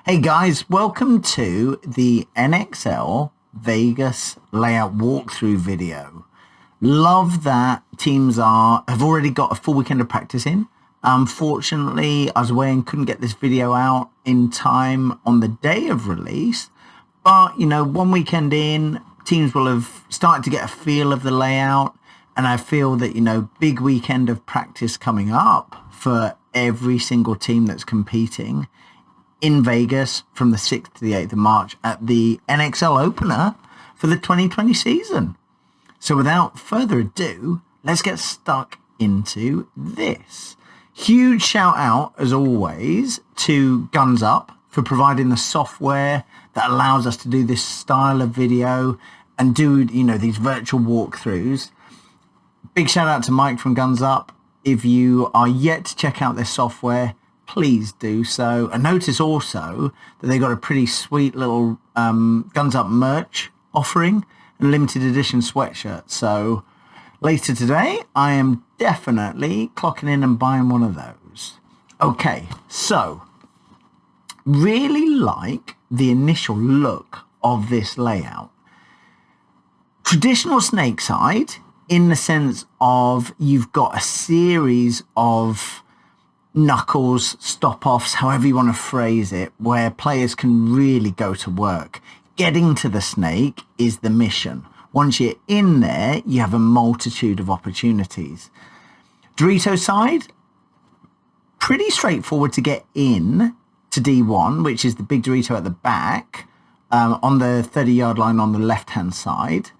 Hey guys, welcome to the NXL Vegas layout walkthrough video. Love that teams have already got a full weekend of practice in. Unfortunately, I was away and couldn't get this video out in time on the day of release. But, you know, one weekend in, teams will have started to get a feel of the layout. And I feel that, you know, big weekend of practice coming up for every single team that's competing in Vegas from the 6th to the 8th of March at the NXL opener for the 2020 season. So without further ado, let's get stuck into this. Huge shout out, as always, to Guns Up for providing the software that allows us to do this style of video and do, you know, these virtual walkthroughs. Big shout out to Mike from Guns Up. If you are yet to check out their software, please do so. And notice also that they got a pretty sweet little Guns Up merch offering and limited edition sweatshirt. So later today, I am definitely clocking in and buying one of those. Okay, so really like the initial look of this layout. Traditional snake side, in the sense of you've got a series of knuckles, stop-offs, however you want to phrase it, where players can really go to work. Getting to the snake is the mission. Once you're in there, you have a multitude of opportunities. Dorito side, pretty straightforward to get in to D1, which is the big Dorito at the back, on the 30-yard line on the left-hand side.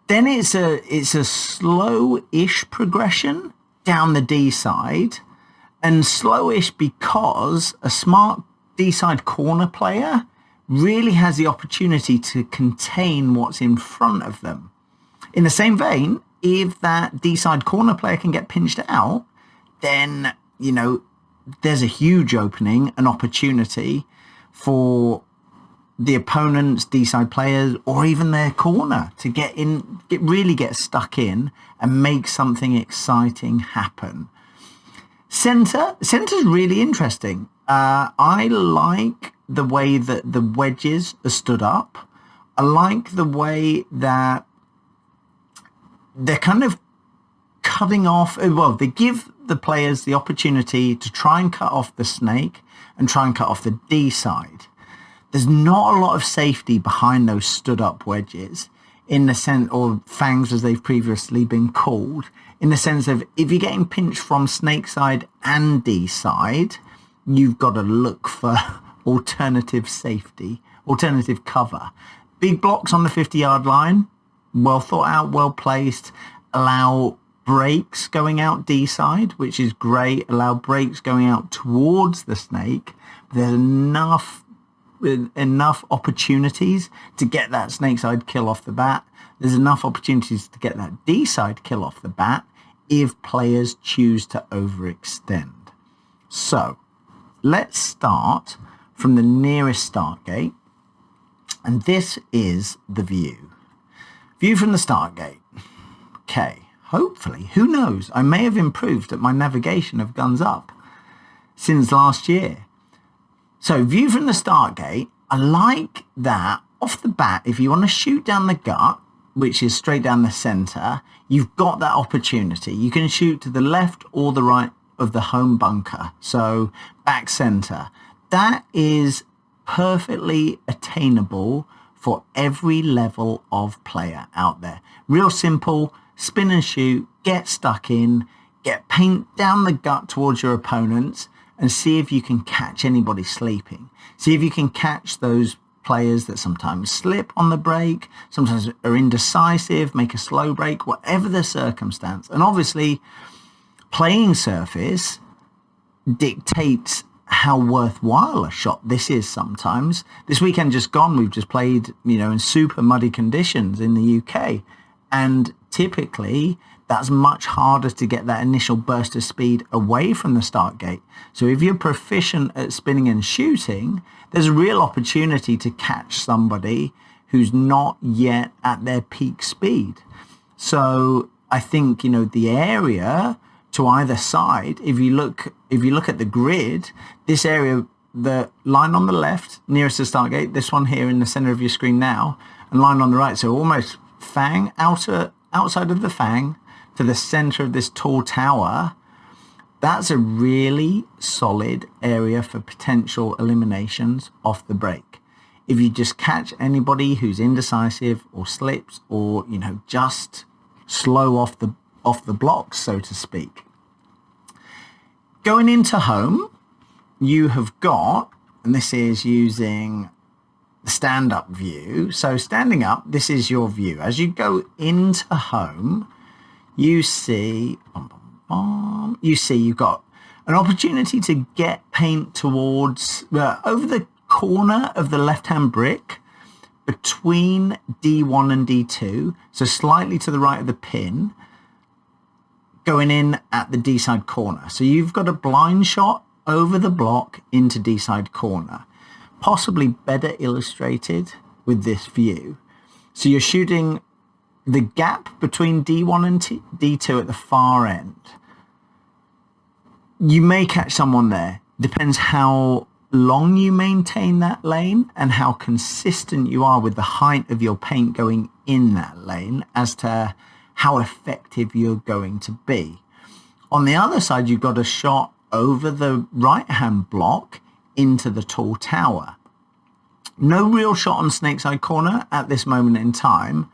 Then it's a slow-ish progression down the D side, and slowish because a smart D-side corner player really has the opportunity to contain what's in front of them. In the same vein, if that D-side corner player can get pinched out, then, you know, there's a huge opening, an opportunity for the opponent's D-side players or even their corner to really get stuck in and make something exciting happen. Center's really interesting. I like the way that the wedges are stood up. I like the way that they're kind of cutting off. Well, they give the players the opportunity to try and cut off the snake and try and cut off the D side. There's not a lot of safety behind those stood up wedges, in the sense, or fangs as they've previously been called, in the sense of if you're getting pinched from snake side and D side, you've got to look for alternative safety, alternative cover. Big blocks on the 50-yard line, well thought out, well placed, allow breaks going out D side, which is great, allow breaks going out towards the snake. There's enough opportunities to get that snake side kill off the bat. There's enough opportunities to get that D side kill off the bat if players choose to overextend. So let's start from the nearest Stargate, and this is the view from the Stargate. Okay, hopefully, who knows, I may have improved at my navigation of Guns Up since last year. So view from the Stargate, I like that off the bat. If you want to shoot down the gut, which is straight down the center, you've got that opportunity. You can shoot to the left or the right of the home bunker, so back center. That is perfectly attainable for every level of player out there. Real simple, spin and shoot, get stuck in, get paint down the gut towards your opponents, and see if you can catch anybody sleeping. See if you can catch those players that sometimes slip on the break, sometimes are indecisive, make a slow break, whatever the circumstance. And obviously, playing surface dictates how worthwhile a shot this is sometimes. This weekend just gone, we've just played, you know, in super muddy conditions in the UK. And typically, that's much harder to get that initial burst of speed away from the start gate. So if you're proficient at spinning and shooting, there's a real opportunity to catch somebody who's not yet at their peak speed. So I think, you know, the area to either side, if you look at the grid, this area, the line on the left nearest the Stargate, this one here in the center of your screen now, and line on the right, so almost fang outside of the fang to the center of this tall tower, that's a really solid area for potential eliminations off the break. If you just catch anybody who's indecisive or slips, or just slow off the blocks, so to speak. Going into home, you have got, and this is using the stand-up view. So standing up, this is your view. As you go into home, you see you've got an opportunity to get paint towards over the corner of the left-hand brick between D1 and D2, so slightly to the right of the pin, going in at the D side corner. So you've got a blind shot over the block into D side corner, possibly better illustrated with this view. So you're shooting the gap between D1 and D2 at the far end. You may catch someone there. Depends how long you maintain that lane and how consistent you are with the height of your paint going in that lane as to how effective you're going to be. On the other side, you've got a shot over the right-hand block into the tall tower. No real shot on Snakeside Corner at this moment in time,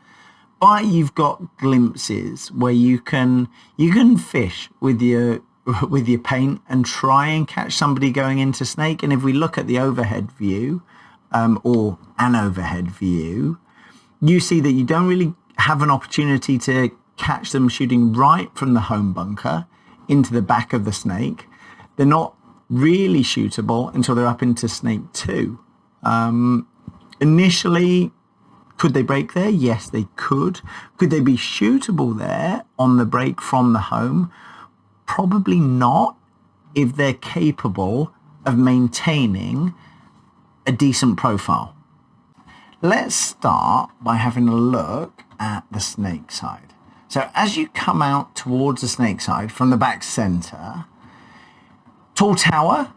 but you've got glimpses where you can fish with your paint and try and catch somebody going into Snake. And if we look at the overhead view, or an overhead view, you see that you don't really have an opportunity to catch them shooting right from the home bunker into the back of the Snake. They're not really shootable until they're up into Snake 2. Initially, could they break there? Yes, they could. Could they be shootable there on the break from the home? Probably not, if they're capable of maintaining a decent profile. Let's start by having a look at the Snake side. So as you come out towards the Snake side from the back center, tall tower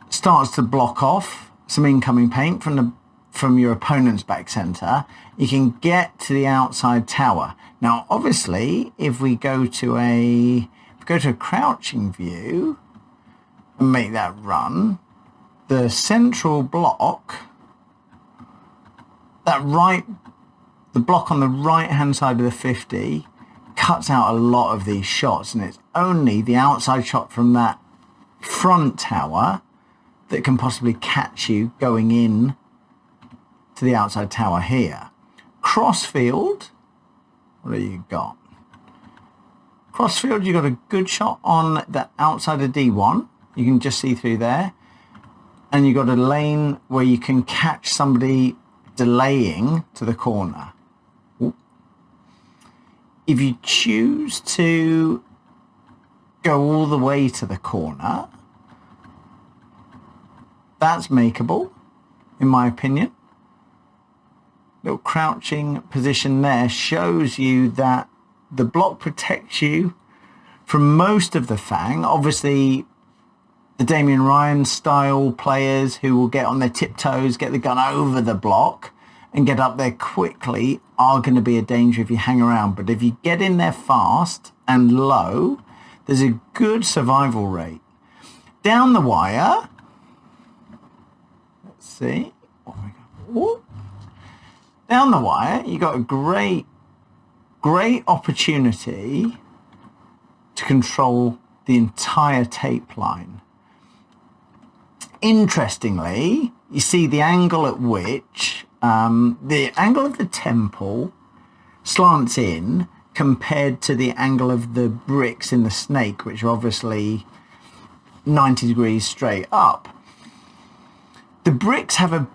starts to block off some incoming paint from your opponent's back center. You can get to the outside tower. Now, obviously, if we go to a crouching view and make that run, the central block, the block on the right hand side of the 50 cuts out a lot of these shots, and it's only the outside shot from that front tower that can possibly catch you going in to the outside tower here. Crossfield, what have you got? Crossfield, you got a good shot on the outside of D1. You can just see through there. And you got a lane where you can catch somebody delaying to the corner. Ooh. If you choose to go all the way to the corner, that's makeable, in my opinion. Little crouching position there shows you that the block protects you from most of the fang. Obviously, the Damian Ryan style players who will get on their tiptoes, get the gun over the block and get up there quickly are going to be a danger if you hang around. But if you get in there fast and low, there's a good survival rate. Down the wire, let's see. Ooh. Down the wire, you got a great opportunity to control the entire tape line. Interestingly, you see the angle at which the angle of the temple slants in compared to the angle of the bricks in the Snake, which are obviously 90 degrees straight up. The bricks have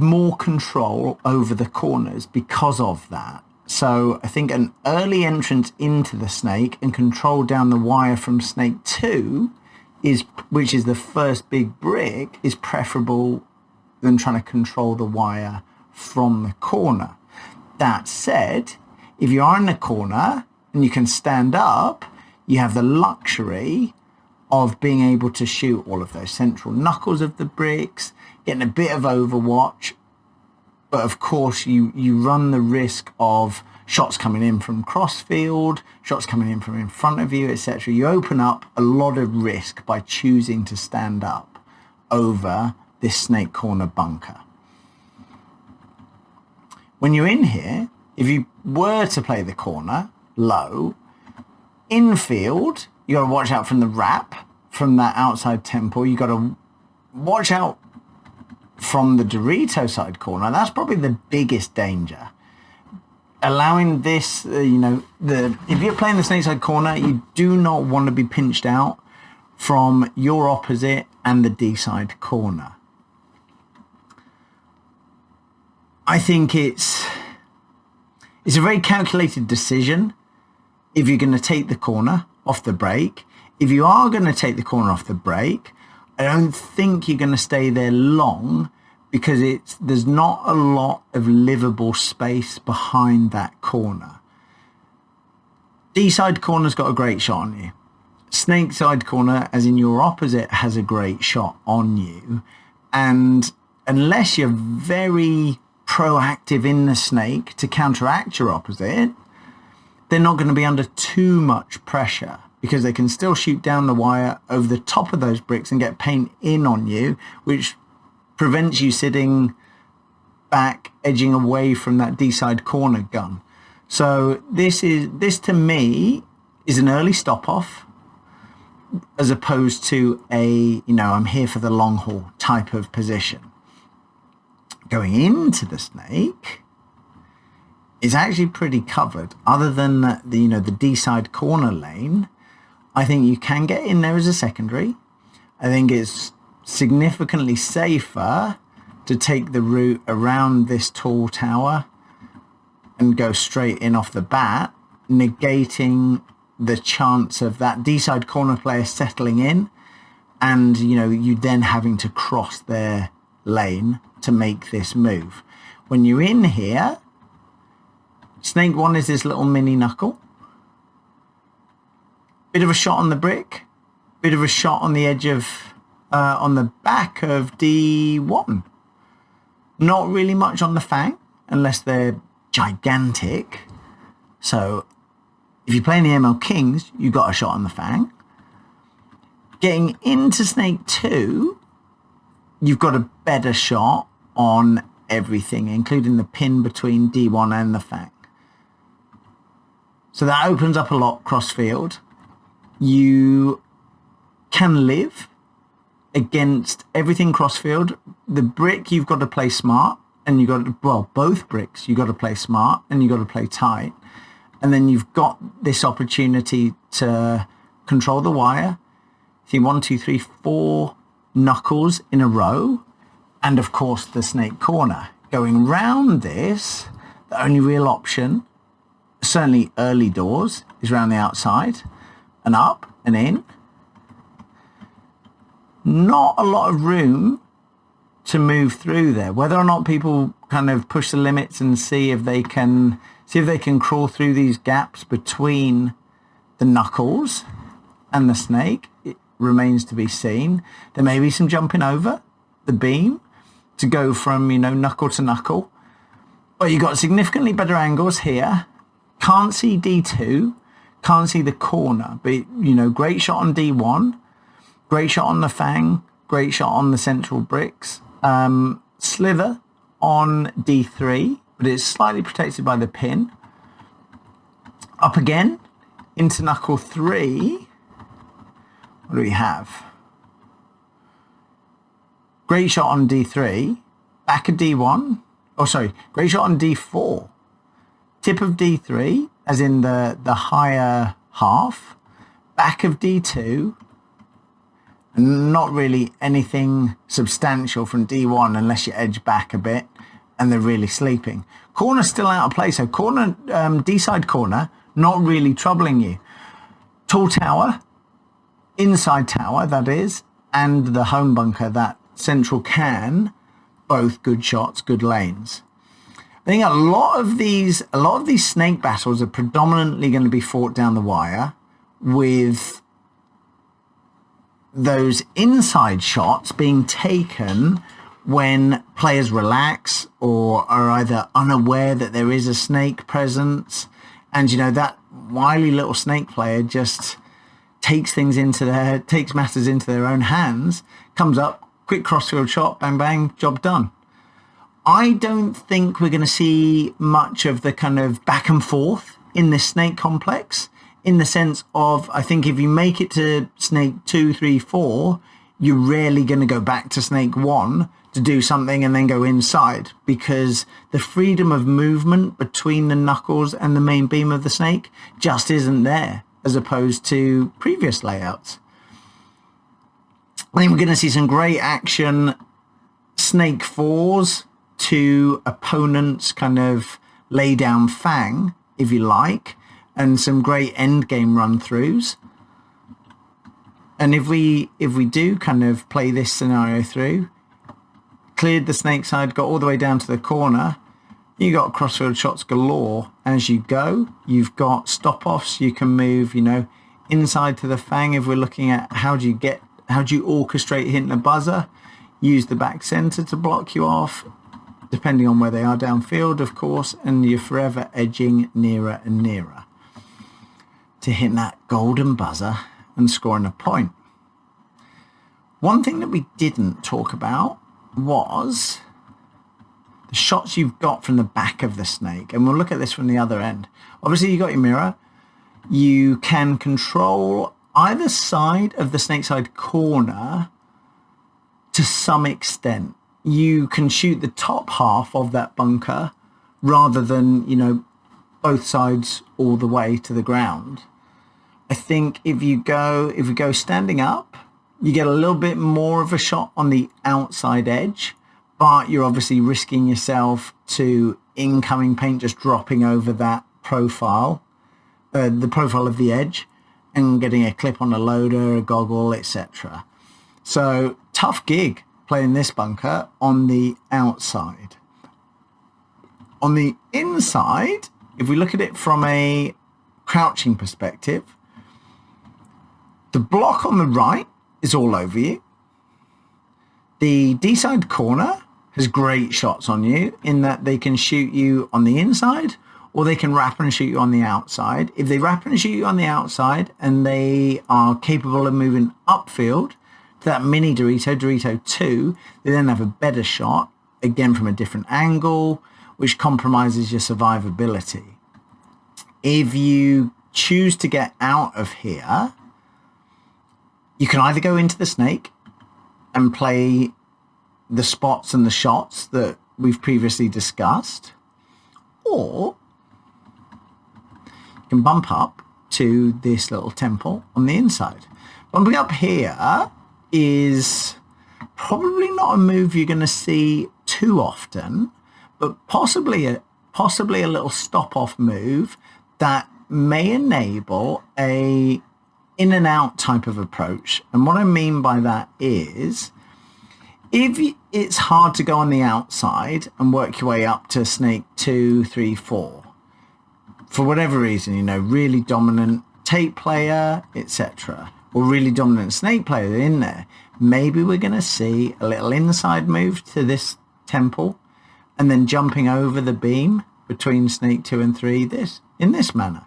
more control over the corners because of that. So I think an early entrance into the Snake and control down the wire from Snake 2, which is the first big brick, is preferable than trying to control the wire from the corner. That said, if you are in the corner and you can stand up, you have the luxury of being able to shoot all of those central knuckles of the bricks, getting a bit of overwatch. But of course, you run the risk of shots coming in from crossfield, shots coming in from in front of you, etc. You open up a lot of risk by choosing to stand up over this snake corner bunker. When you're in here, if you were to play the corner low, infield, you got to watch out from the wrap, from that outside temple. You got to watch out from the Dorito side corner. That's probably the biggest danger. Allowing this, if you're playing the snake side corner, you do not want to be pinched out from your opposite and the D side corner. I think it's a very calculated decision if you're going to take the corner off the break. If you are going to take the corner off the break, I don't think you're going to stay there long, because there's not a lot of livable space behind that corner. D-side corner's got a great shot on you. Snake side corner, as in your opposite, has a great shot on you. And unless you're very proactive in the snake to counteract your opposite, they're not going to be under too much pressure, because they can still shoot down the wire over the top of those bricks and get paint in on you, which prevents you sitting back, edging away from that D-side corner gun. So this to me is an early stop off, as opposed to a, I'm here for the long haul type of position. Going into the snake is actually pretty covered. Other than the D-side corner lane, I think you can get in there as a secondary. I think it's significantly safer to take the route around this tall tower and go straight in off the bat, negating the chance of that D-side corner player settling in and, you then having to cross their lane to make this move. When you're in here, snake one is this little mini knuckle. Bit of a shot on the brick, bit of a shot on the edge of, on the back of D1. Not really much on the fang, unless they're gigantic. So if you're playing the ML Kings, you got a shot on the fang. Getting into snake 2, you've got a better shot on everything, including the pin between D1 and the fang. So that opens up a lot crossfield. You can live against everything crossfield. The brick, you've got to play smart, and both bricks, you've got to play smart and you've got to play tight. And then you've got this opportunity to control the wire. See 1, 2, 3, 4 knuckles in a row. And of course the snake corner. Going round this, the only real option, certainly early doors, is around the outside and up and in. Not a lot of room to move through there. Whether or not people kind of push the limits and see if they can crawl through these gaps between the knuckles and the snake, it remains to be seen. There may be some jumping over the beam to go from, knuckle to knuckle. But you've got significantly better angles here. Can't see D2, can't see the corner, but, great shot on D1, great shot on the fang, great shot on the central bricks. Slither on D3, but it's slightly protected by the pin. Up again into knuckle 3. What do we have? Great shot on D3, back of D1. Oh, sorry, great shot on D4. Tip of D3, as in the higher half. Back of D2. Not really anything substantial from D1 unless you edge back a bit and they're really sleeping. Corner's still out of play, so corner, D-side corner, not really troubling you. Tall tower, inside tower, that is, and the home bunker, that central can, both good shots, good lanes. I think a lot of these snake battles are predominantly going to be fought down the wire with those inside shots being taken when players relax or are either unaware that there is a snake presence. And, that wily little snake player just takes matters into their own hands, comes up, quick crossfield shot, bang, bang, job done. I don't think we're going to see much of the kind of back and forth in this snake complex, in the sense of, I think if you make it to snake 2, 3, 4, you're rarely going to go back to snake 1 to do something and then go inside, because the freedom of movement between the knuckles and the main beam of the snake just isn't there, as opposed to previous layouts. I think we're going to see some great action, snake 4s to opponents' kind of lay down fang, if you like, and some great endgame run-throughs. And if we do kind of play this scenario through, cleared the snake side, got all the way down to the corner, you got crossfield shots galore. As you go, you've got stop-offs, you can move, inside to the fang. If we're looking at how do you orchestrate hitting the buzzer, use the back center to block you off, depending on where they are downfield, of course, and you're forever edging nearer and nearer to hitting that golden buzzer and scoring a point. One thing that we didn't talk about was the shots you've got from the back of the snake, and we'll look at this from the other end. Obviously, you got your mirror. You can control either side of the snake side corner to some extent. You can shoot the top half of that bunker rather than, both sides all the way to the ground. I think if we go standing up, you get a little bit more of a shot on the outside edge, but you're obviously risking yourself to incoming paint just dropping over that profile, the profile of the edge, and getting a clip on a loader, a goggle, etc. So tough gig playing this bunker on the outside. On the inside, if we look at it from a crouching perspective, the block on the right is all over you. The D-side corner has great shots on you in that they can shoot you on the inside or they can wrap and shoot you on the outside. If they wrap and shoot you on the outside and they are capable of moving upfield to that mini Dorito 2, they then have a better shot, again from a different angle, which compromises your survivability. If you choose to get out of here, you can either go into the snake and play the spots and the shots that we've previously discussed, or you can bump up to this little temple on the inside. Bumping up here is probably not a move you're going to see too often, but possibly a little stop-off move that may enable a in and out type of approach. And what I mean by that is, if it's hard to go on the outside and work your way up to snake 2, 3, 4, for whatever reason, really dominant tape player, etc., or really dominant snake player in there, maybe we're going to see a little inside move to this temple and then jumping over the beam between snake 2 and 3 in this manner.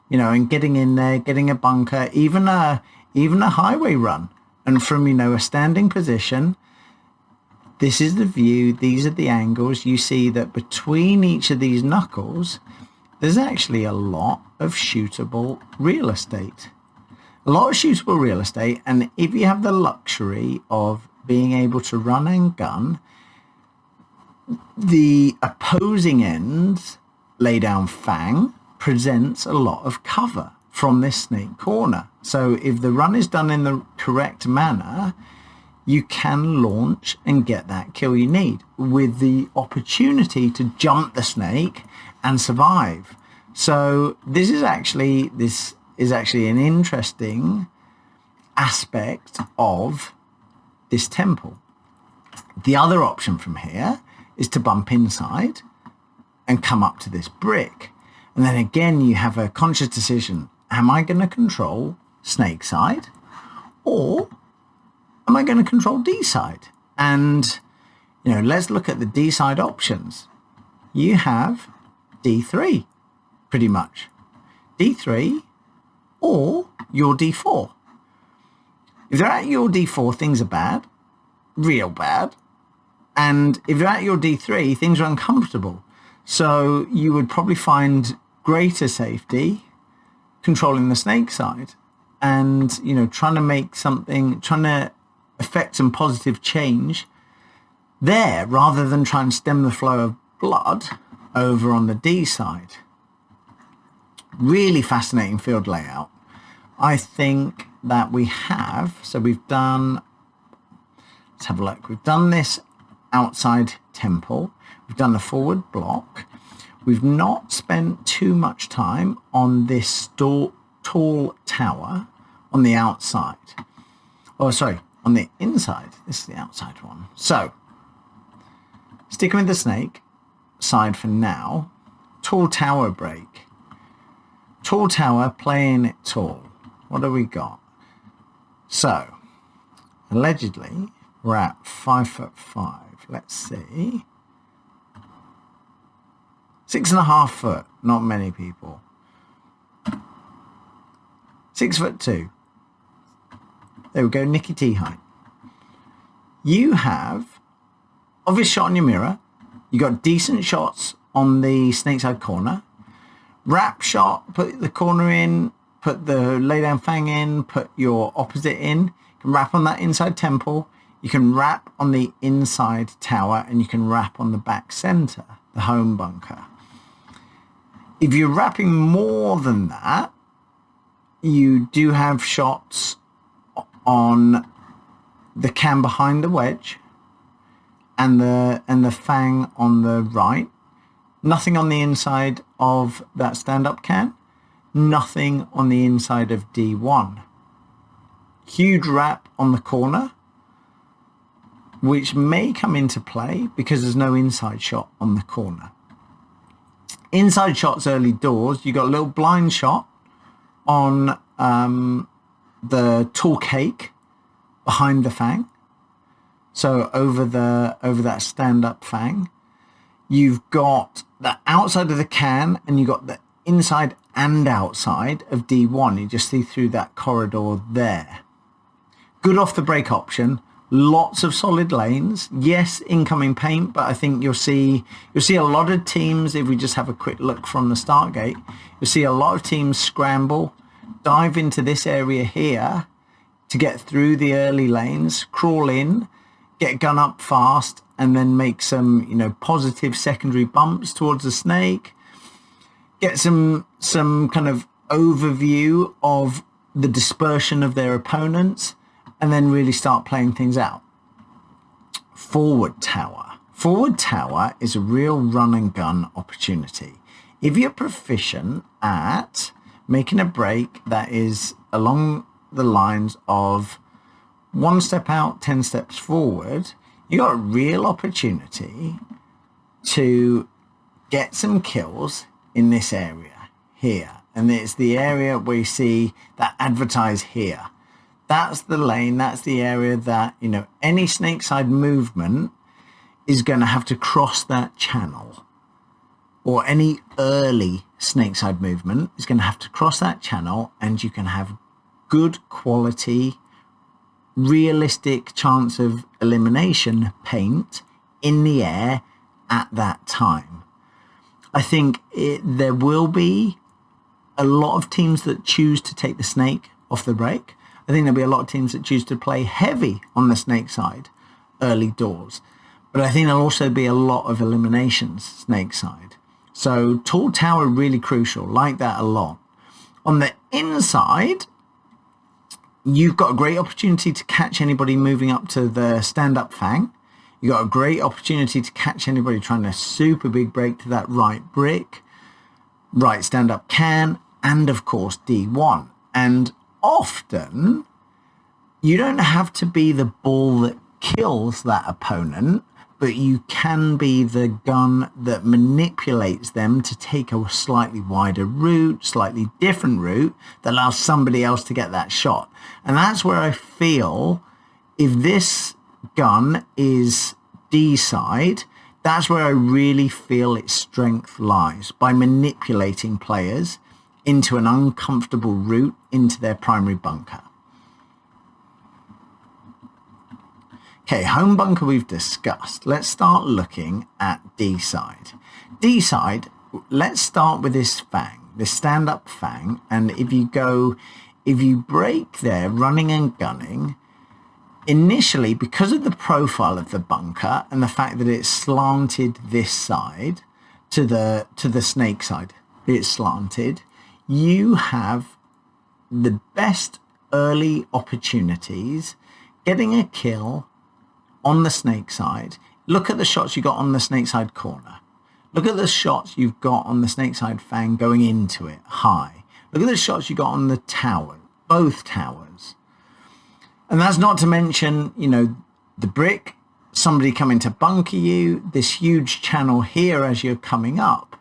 And getting in there, getting a bunker, even a highway run. And from, a standing position, this is the view, these are the angles. You see that between each of these knuckles, there's actually a lot of shootable real estate. And if you have the luxury of being able to run and gun, the opposing end's lay down fang presents a lot of cover from this snake corner. So if the run is done in the correct manner, you can launch and get that kill you need with the opportunity to jump the snake and survive. So this is actually an interesting aspect of this temple. The other option from here is to bump inside and come up to this brick. And then again, you have a conscious decision. am I going to control snake side or am I going to control D side? And, let's look at the D side options. You have D3, pretty much. D3 or your D4. If they're at your D4, things are bad, real bad. And if you're at your D3, things are uncomfortable. So you would probably find greater safety controlling the snake side and, trying to affect some positive change there rather than try and stem the flow of blood over on the D side. Really fascinating field layout. I think that we've done, let's have a look. We've done this outside temple. We've done the forward block. We've not spent too much time on this tall tower on the outside. Oh, sorry, on the inside. This is the outside one. So, sticking with the snake side for now. Tall tower break. Tall tower, playing it tall. What do we got? So, allegedly, we're at 5'5". Let's see. 6.5 foot. Not many people. 6'2". There we go. Nicky T height. You have obvious shot on your mirror. You got decent shots on the snake side corner. Wrap shot. Put the corner in. Put the lay down fang in. Put your opposite in. You can wrap on that inside temple. You can wrap on the inside tower, and you can wrap on the back center, the home bunker. If you're wrapping more than that, you do have shots on the can behind the wedge and the fang on the right. Nothing on the inside of that stand-up can. Nothing on the inside of D1. Huge wrap on the corner, which may come into play because there's no inside shot on the corner. Inside shots early doors, you got a little blind shot on the tall cake behind the fang. So over that stand-up fang. You've got the outside of the can and you've got the inside and outside of D1. You just see through that corridor there. Good off the break option. Lots of solid lanes. Yes, incoming paint, but I think you'll see a lot of teams, if we just have a quick look from the Stargate, you'll see a lot of teams scramble, dive into this area here to get through the early lanes, crawl in, get gun up fast, and then make some, positive secondary bumps towards the snake. Get some kind of overview of the dispersion of their opponents, and then really start playing things out. Forward tower. Forward tower is a real run and gun opportunity. If you're proficient at making a break that is along the lines of 1 step out, 10 steps forward, you got a real opportunity to get some kills in this area here. And it's the area where you see that advertise here. That's the lane, that's the area that, any snake side movement is going to have to cross that channel. Or any early snake side movement is going to have to cross that channel, and you can have good quality, realistic chance of elimination paint in the air at that time. I think there will be a lot of teams that choose to take the snake off the break. I think there'll be a lot of teams that choose to play heavy on the snake side early doors. But I think there'll also be a lot of eliminations snake side. So tall tower really crucial, like that a lot. On the inside, you've got a great opportunity to catch anybody moving up to the stand-up fang. You've got a great opportunity to catch anybody trying a super big break to that right brick, right stand-up can, and of course D1. And often, you don't have to be the ball that kills that opponent, but you can be the gun that manipulates them to take a slightly wider route, slightly different route that allows somebody else to get that shot. And that's where I feel if this gun is D-side, that's where I really feel its strength lies, by manipulating players into an uncomfortable route into their primary bunker. Okay, home bunker we've discussed. Let's start looking at D-side. D-side, let's start with this fang, this stand-up fang. And if you break there, running and gunning, initially, because of the profile of the bunker and the fact that it's slanted this side to the snake side, it's slanted, you have the best early opportunities getting a kill on the snake side. Look at the shots you got on the snake side corner. Look at the shots you've got on the snake side fang going into it high. Look at the shots you got on the tower, both towers. And that's not to mention, the brick, somebody coming to bunker you, this huge channel here as you're coming up.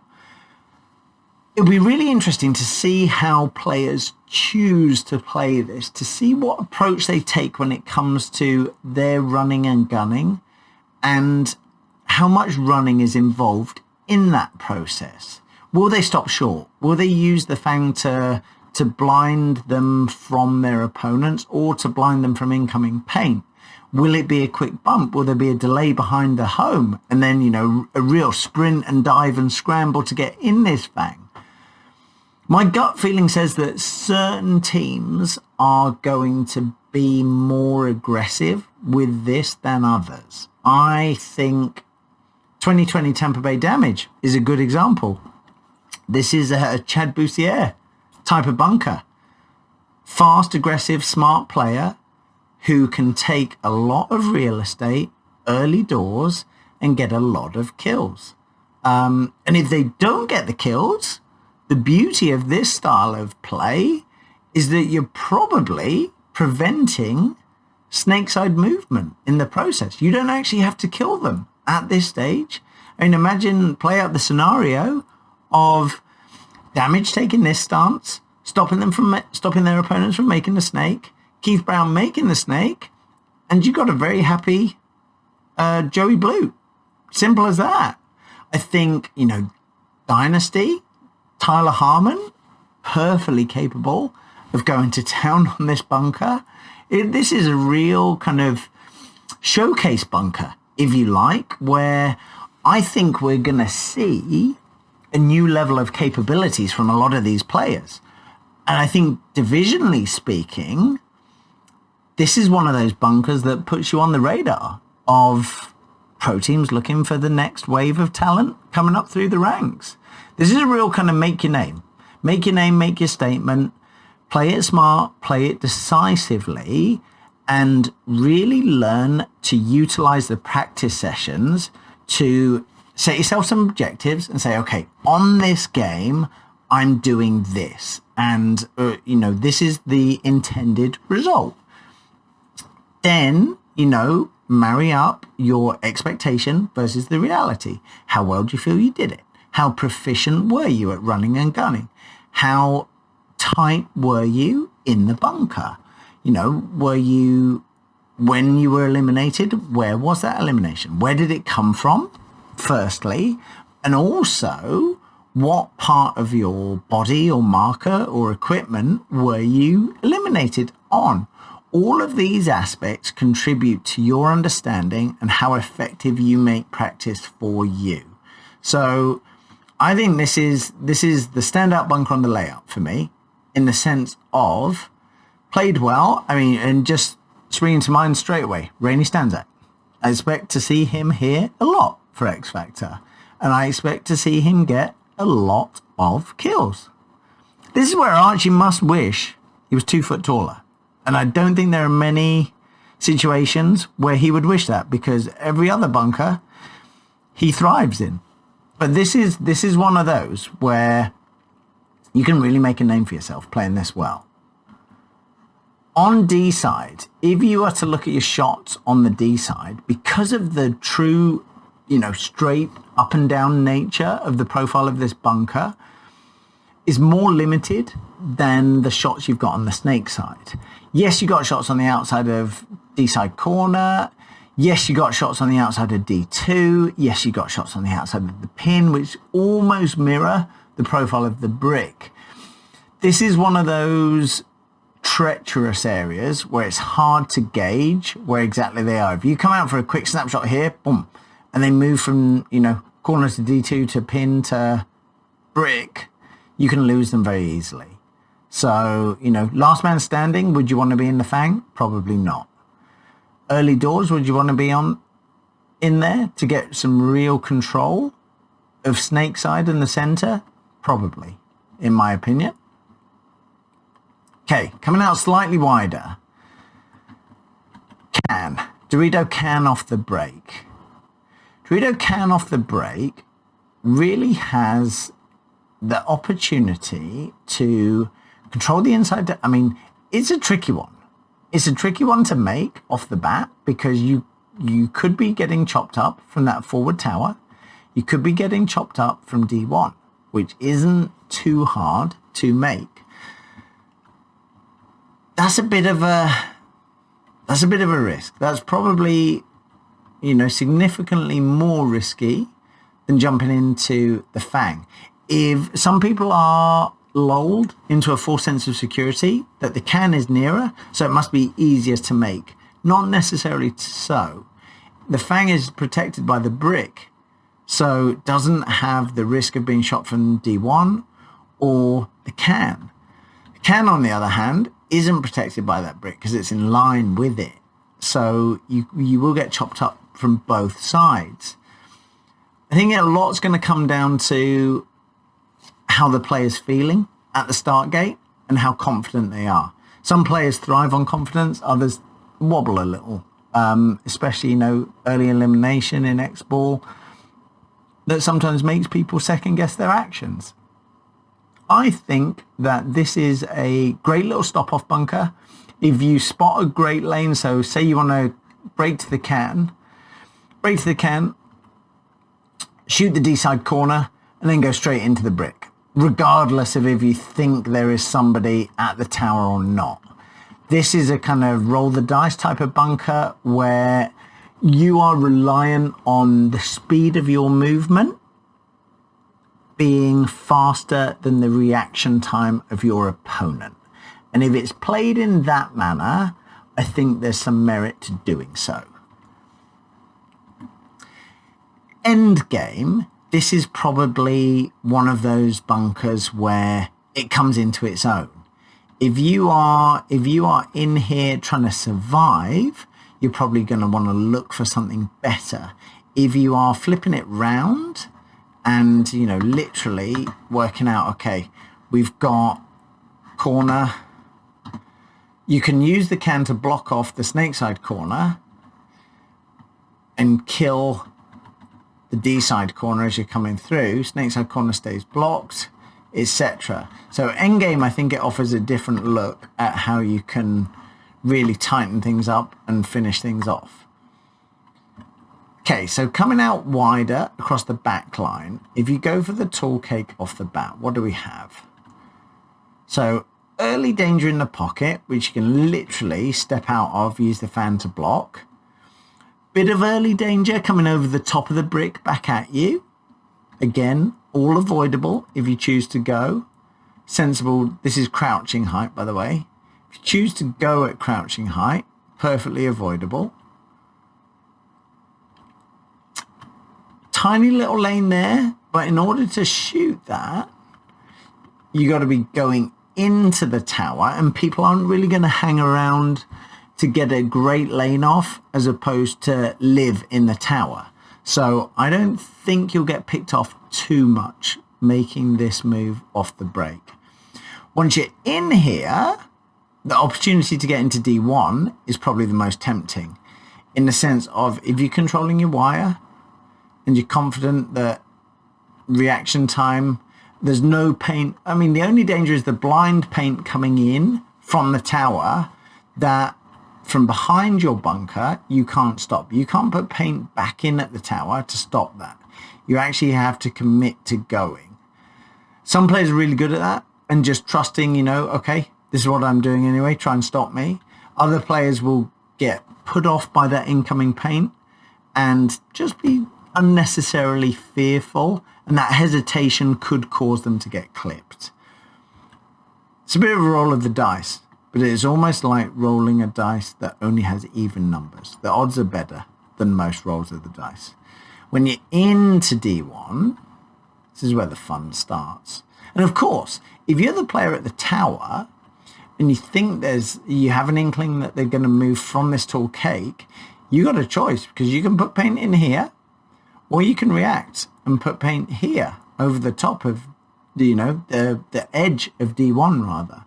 It'll be really interesting to see how players choose to play this, to see what approach they take when it comes to their running and gunning, and how much running is involved in that process. Will they stop short? Will they use the fang to blind them from their opponents or to blind them from incoming paint? Will it be a quick bump? Will there be a delay behind the home? And then, a real sprint and dive and scramble to get in this fang? My gut feeling says that certain teams are going to be more aggressive with this than others. I think 2020 Tampa Bay Damage is a good example. This is a Chad Boussier type of bunker. Fast, aggressive, smart player who can take a lot of real estate early doors and get a lot of kills. And if they don't get the kills, the beauty of this style of play is that you're probably preventing snakeside movement in the process. You don't actually have to kill them at this stage. I mean, play out the scenario of Damage taking this stance, stopping their opponents from making the snake, Keith Brown making the snake, and you got a very happy Joey Blue. Simple as that. I think, Dynasty, Tyler Harmon, perfectly capable of going to town on this bunker. This is a real kind of showcase bunker, if you like, where I think we're going to see a new level of capabilities from a lot of these players. And I think divisionally speaking, this is one of those bunkers that puts you on the radar of pro teams looking for the next wave of talent coming up through the ranks. This is a real kind of make your name, make your statement, play it smart, play it decisively, and really learn to utilize the practice sessions to set yourself some objectives and say, okay, on this game, I'm doing this. And, this is the intended result. Then, marry up your expectation versus the reality. How well do you feel you did it? How proficient were you at running and gunning? How tight were you in the bunker? Were you, when you were eliminated, where was that elimination? Where did it come from, firstly? And also, what part of your body or marker or equipment were you eliminated on? All of these aspects contribute to your understanding and how effective you make practice for you. So I think this is the standout bunker on the layout for me, in the sense of played well. I mean, and just springing to mind straight away, Rainey Stanzak. I expect to see him here a lot for X Factor, and I expect to see him get a lot of kills. This is where Archie must wish he was 2 foot taller. And I don't think there are many situations where he would wish that, because every other bunker he thrives in. But this is one of those where you can really make a name for yourself playing this well. On D side, if you were to look at your shots on the D side, because of the true, straight up and down nature of the profile of this bunker, is more limited than the shots you've got on the snake side. Yes, you got shots on the outside of D side corner. Yes, you got shots on the outside of D2. Yes, you got shots on the outside of the pin, which almost mirror the profile of the brick. This is one of those treacherous areas where it's hard to gauge where exactly they are. If you come out for a quick snapshot here, boom, and they move from, corner to D2 to pin to brick, you can lose them very easily. So, last man standing, would you want to be in the fang? Probably not. Early doors, would you want to be in there to get some real control of snake side in the center? Probably, in my opinion. Okay, coming out slightly wider. Dorito can off the break. Dorito can off the break really has the opportunity to control the inside. It's a tricky one. It's a tricky one to make off the bat because you could be getting chopped up from that forward tower. You could be getting chopped up from D1, which isn't too hard to make. That's a bit of a risk. That's probably, significantly more risky than jumping into the fang. If some people are lulled into a false sense of security that the can is nearer, so it must be easier to make. Not necessarily so. The fang is protected by the brick, so it doesn't have the risk of being shot from D1 or the can. The can, on the other hand, isn't protected by that brick because it's in line with it. So you will get chopped up from both sides. I think a lot's going to come down to how the player's feeling at the start gate and how confident they are. Some players thrive on confidence, others wobble a little, especially, early elimination in Xball that sometimes makes people second guess their actions. I think that this is a great little stop-off bunker. If you spot a great lane, so say you want to break to the can, shoot the D-side corner, and then go straight into the brick, regardless of if you think there is somebody at the tower or not. This is a kind of roll the dice type of bunker where you are reliant on the speed of your movement being faster than the reaction time of your opponent. And if it's played in that manner, I think there's some merit to doing so. Endgame, this is probably one of those bunkers where it comes into its own. If you are in here trying to survive, you're probably going to want to look for something better. If you are flipping it round and, literally working out, okay, we've got corner. You can use the can to block off the snakeside corner and kill the D-side corner as you're coming through. Snakeside corner stays blocked, etc. So endgame, I think it offers a different look at how you can really tighten things up and finish things off. Okay, so coming out wider across the back line, if you go for the tall cake off the bat, what do we have? So early danger in the pocket, which you can literally step out of, use the fan to block. Bit of early danger coming over the top of the brick back at you. Again, all avoidable if you choose to go. Sensible, this is crouching height, by the way. If you choose to go at crouching height, perfectly avoidable. Tiny little lane there, but in order to shoot that, you got to be going into the tower, and people aren't really going to hang around to get a great lane off as opposed to live in the tower. So I don't think you'll get picked off too much making this move off the break. Once you're in here, the opportunity to get into D1 is probably the most tempting, in the sense of if you're controlling your wire and you're confident that reaction time, there's no paint. I mean, the only danger is the blind paint coming in from the tower that from behind your bunker, you can't stop. You can't put paint back in at the tower to stop that. You actually have to commit to going. Some players are really good at that and just trusting, you know, okay, this is what I'm doing anyway, try and stop me. Other players will get put off by that incoming paint and just be unnecessarily fearful, and that hesitation could cause them to get clipped. It's a bit of a roll of the dice, but it is almost like rolling a dice that only has even numbers. The odds are better than most rolls of the dice. When you're into D1, this is where the fun starts. And of course, if you're the player at the tower and you think you have an inkling that they're going to move from this tall cake, you got a choice, because you can put paint in here, or you can react and put paint here over the top of, you know, the edge of D1 rather.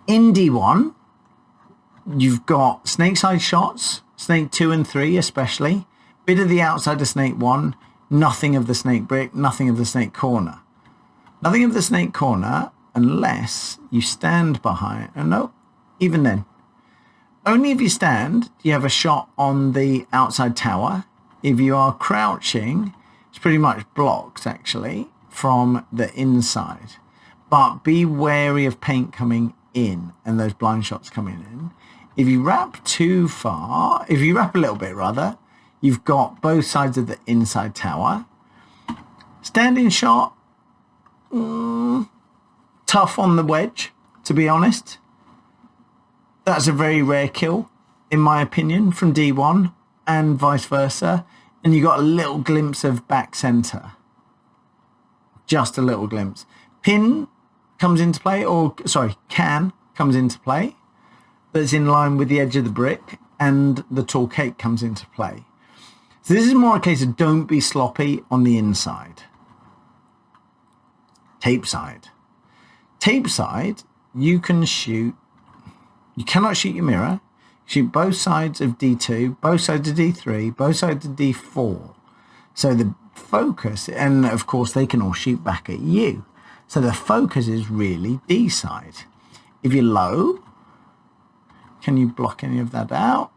In D1, you've got snake side shots, snake 2 and 3 especially, bit of the outside of snake 1, nothing of the snake brick, nothing of the snake corner. Nothing of the snake corner unless you stand behind, and no, even then. Only if you stand do you have a shot on the outside tower. If you are crouching, it's pretty much blocked actually from the inside. But be wary of paint coming in and those blind shots coming in. If you wrap too far, if you wrap a little bit rather, you've got both sides of the inside tower. Standing shot, tough on the wedge, to be honest. That's a very rare kill, in my opinion, from D1 and vice versa. And you got a little glimpse of back center. Just a little glimpse. Pin comes into play, can comes into play. That's in line with the edge of the brick, and the tall cake comes into play. So this is more a case of don't be sloppy on the inside. Tape side. Tape side, you can shoot. You cannot shoot your mirror. Shoot both sides of D2, both sides of D3, both sides of D4. So the focus, and of course they can all shoot back at you. So the focus is really D side. If you're low, can you block any of that out?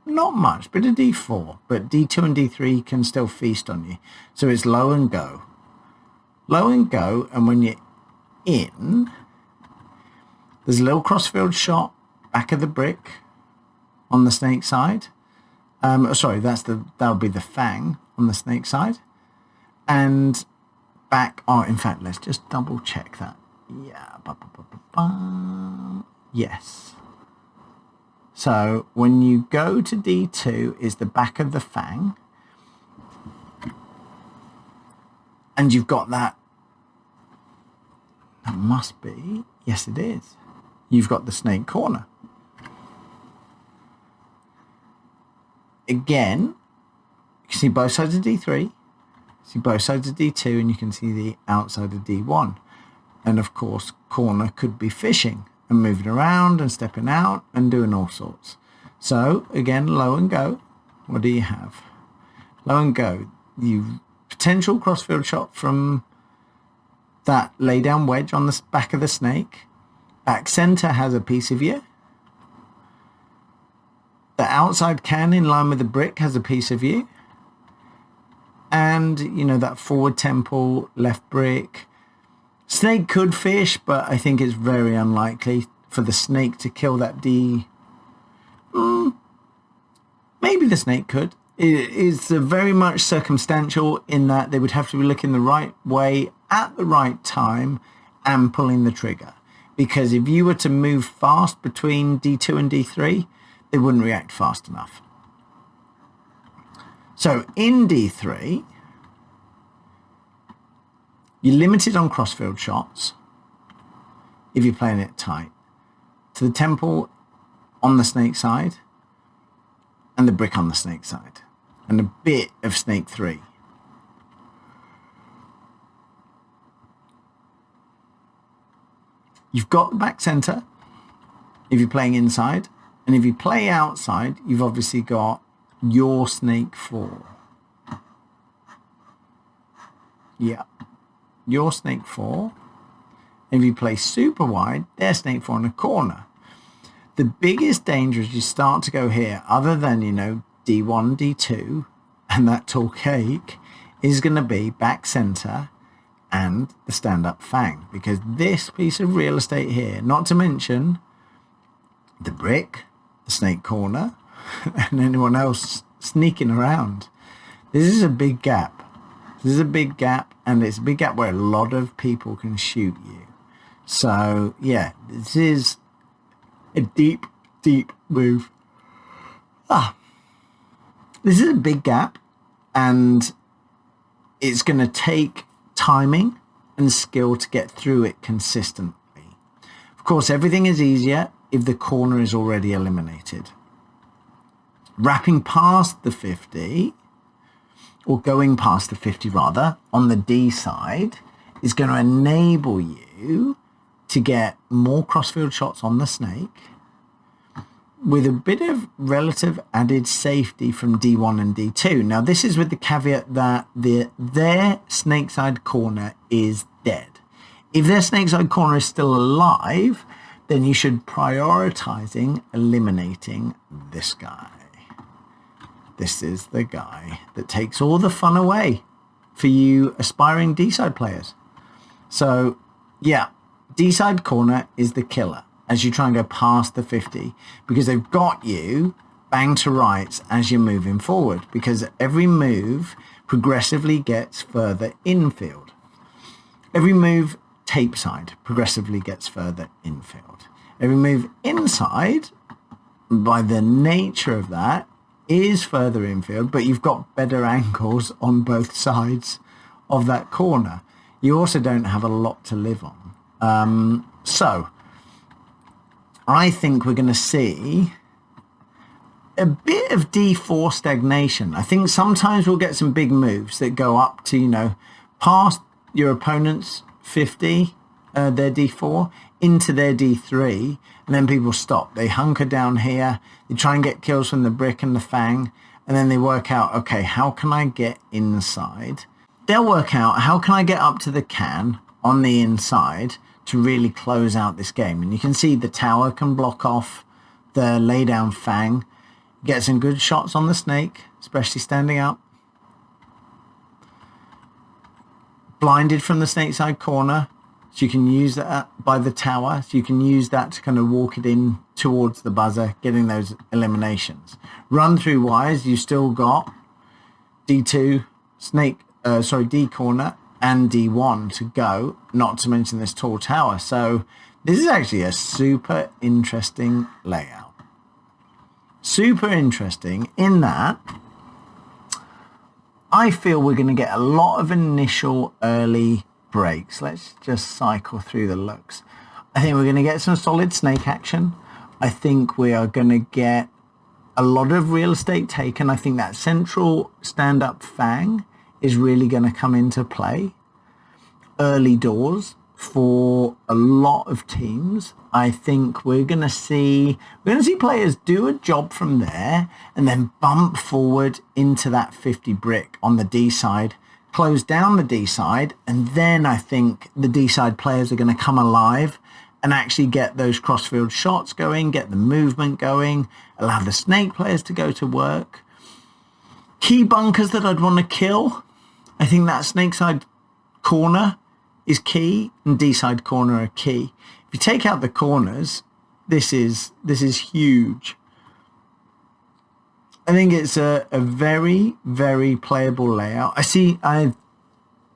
Not much, bit of D4, but D2 and D3 can still feast on you. So it's low and go. Low and go, and when you're in, there's a little crossfield shot back of the brick on the snake side. That'll be the fang on the snake side. And back, in fact, let's just double check that. Yeah. Yes. So when you go to D2 is the back of the fang. And you've got that. That must be. Yes, it is. You've got the snake corner. Again, you can see both sides of D3, see both sides of D2, and you can see the outside of D1. And of course, corner could be fishing and moving around and stepping out and doing all sorts. So again, low and go. What do you have? Low and go. You potential crossfield shot from that lay down wedge on the back of the snake. Back center has a piece of you. The outside can in line with the brick has a piece of you. And, you know, that forward temple, left brick. Snake could fish, but I think it's very unlikely for the snake to kill that D. Maybe the snake could. It is very much circumstantial in that they would have to be looking the right way at the right time and pulling the trigger. Because if you were to move fast between D2 and D3, they wouldn't react fast enough. So in D3, you're limited on crossfield shots if you're playing it tight. To the temple on the snake side and the brick on the snake side and a bit of snake 3. You've got the back center if you're playing inside. And if you play outside, you've obviously got your snake 4. Yeah. Your snake 4. If you play super wide, their snake 4 in a corner. The biggest danger as you start to go here, other than, D1, D2, and that tall cake, is going to be back center and the stand-up fang. Because this piece of real estate here, not to mention the brick, the snake corner, and anyone else sneaking around. This is a big gap. This is a big gap, and it's a big gap where a lot of people can shoot you. So, yeah, this is a deep, deep move. This is a big gap, and it's going to take timing and skill to get through it consistently. Of course, everything is easier if the corner is already eliminated. Wrapping past the 50, or going past the 50 rather, on the D side, is going to enable you to get more crossfield shots on the snake with a bit of relative added safety from D1 and D2. Now, this is with the caveat that their snakeside corner is dead. If their snakeside corner is still alive, then you should prioritizing eliminating this guy. This is the guy that takes all the fun away for you aspiring D-side players. So, yeah, D-side corner is the killer as you try and go past the 50, because they've got you bang to rights as you're moving forward, because every move progressively gets further infield. Every move tape side progressively gets further infield. Every move inside, by the nature of that, is further infield, but you've got better angles on both sides of that corner. You also don't have a lot to live on. So I think we're going to see a bit of D4 stagnation. I think sometimes we'll get some big moves that go up to, past your opponent's 50, their D4, into their D3, and then people stop. They hunker down here, they try and get kills from the brick and the fang, and then they work out, okay, how can I get inside? They'll work out, how can I get up to the can on the inside to really close out this game? And you can see the tower can block off the laydown fang, get some good shots on the snake, especially standing up. Blinded from the snake side corner, so you can use that by the tower, so you can use that to kind of walk it in towards the buzzer, getting those eliminations. Run through wise, you still got D2, D corner, and D1 to go, not to mention this tall tower. So this is actually a super interesting layout. Super interesting in that I feel we're going to get a lot of initial early breaks. Let's just cycle through the looks. I think we're going to get some solid snake action. I think we are going to get a lot of real estate taken. I think that central stand-up fang is really going to come into play early doors for a lot of teams. I think we're going to see players do a job from there and then bump forward into that 50 brick on the D side, close down the D side, and then I think the D side players are going to come alive and actually get those crossfield shots going, get the movement going, allow the snake players to go to work. Key bunkers that I'd want to kill, I think that snake side corner is key and D side corner are key. If you take out the corners, this is huge. I think it's a very, very playable layout.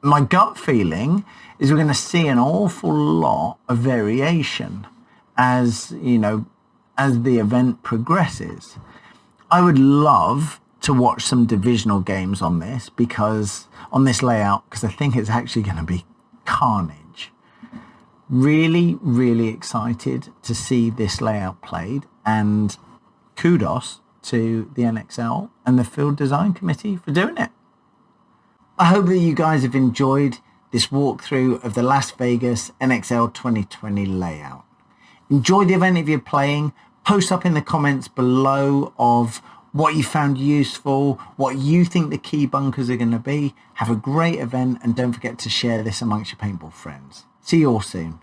My gut feeling is we're going to see an awful lot of variation as the event progresses. I would love to watch some divisional games on this layout, because I think it's actually going to be carnage. Really, really excited to see this layout played, and kudos to the NXL and the Field Design Committee for doing it. I hope that you guys have enjoyed this walkthrough of the Las Vegas NXL 2020 layout. Enjoy the event if you're playing. Post up in the comments below of what you found useful, what you think the key bunkers are going to be. Have a great event, and don't forget to share this amongst your paintball friends. See you all soon.